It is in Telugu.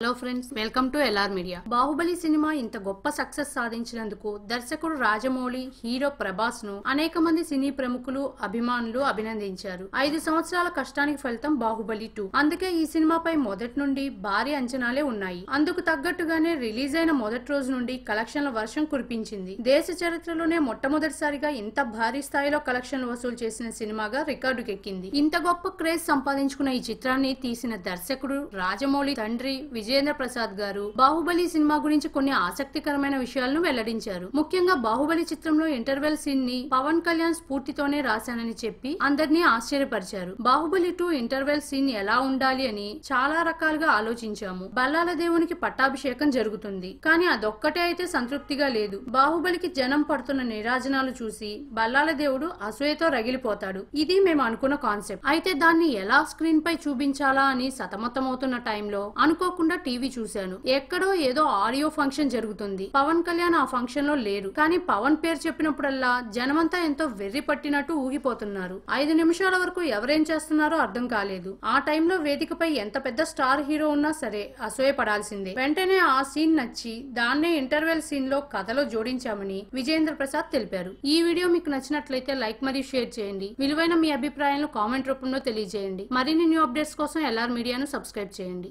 Hello friends, welcome to LR media. Baahubali cinema ఇంత గొప్ప సక్సెస్ సాధించినందుకు దర్శకుడు రాజమౌళి, హీరో ప్రభాస్ ను అనేక మంది సినీ ప్రముఖులు, అభిమానులు అభినందించారు. 5 సంవత్సరాల కష్టానికి ఫలితం బాహుబలి 2. అందుకే ఈ సినిమాపై మొదటి నుండి భారీ అంచనాలే ఉన్నాయి. అందుకు తగ్గట్టుగానే రిలీజ్ అయిన మొదటి రోజు నుండి కలెక్షన్ల వర్షం కురిపించింది. దేశ చరిత్రలోనే మొట్టమొదటిసారిగా ఇంత భారీ స్థాయిలో కలెక్షన్లు వసూలు చేసిన సినిమాగా రికార్డుకెక్కింది. ఇంత గొప్ప క్రేజ్ సంపాదించుకున్న ఈ చిత్రాన్ని తీసిన దర్శకుడు రాజమౌళి తండ్రి విజేంద్ర ప్రసాద్ గారు బాహుబలి సినిమా గురించి కొన్ని ఆసక్తికరమైన విషయాలను వెల్లడించారు. ముఖ్యంగా బాహుబలి చిత్రంలో ఇంటర్వెల్ సీన్ ని పవన్ కళ్యాణ్ స్ఫూర్తితోనే రాశానని చెప్పి అందరినీ ఆశ్చర్యపరిచారు. బాహుబలి 2 ఇంటర్వెల్ సీన్ ఎలా ఉండాలి అని చాలా రకాలుగా ఆలోచించాము. బల్లాల దేవునికి పట్టాభిషేకం జరుగుతుంది, కానీ అదొక్కటే అయితే సంతృప్తిగా లేదు. బాహుబలికి జనం పడుతున్న నిరాజనాలు చూసి బల్లాల దేవుడు అసూయతో రగిలిపోతాడు. ఇది మేము అనుకున్న కాన్సెప్ట్. అయితే దాన్ని ఎలా స్క్రీన్ పై చూపించాలా అని సతమతమవుతున్న టైంలో అనుకోకుండా టీవీ చూశాను. ఎక్కడో ఏదో ఆడియో ఫంక్షన్ జరుగుతుంది. పవన్ కళ్యాణ్ ఆ ఫంక్షన్ లో లేరు, కానీ పవన్ పేరు చెప్పినప్పుడల్లా జనమంతా ఎంతో వెర్రి పట్టినట్టు ఊగిపోతున్నారు. 5 నిమిషాల వరకు ఎవరేం చేస్తున్నారో అర్థం కాలేదు. ఆ టైంలో వేదికపై ఎంత పెద్ద స్టార్ హీరో ఉన్నా సరే అసూయపడాల్సిందే. వెంటనే ఆ సీన్ నచ్చి దాన్నే ఇంటర్వెల్ సీన్ లో కథలో జోడించామని విజేంద్ర ప్రసాద్ తెలిపారు. ఈ వీడియో మీకు నచ్చినట్లయితే లైక్ మరియు షేర్ చేయండి. విలువైన మీ అభిప్రాయాలను కామెంట్ రూపంలో తెలియజేయండి. మరిన్ని న్యూ అప్డేట్స్ కోసం ఎల్ఆర్ మీడియాను సబ్స్క్రైబ్ చేయండి.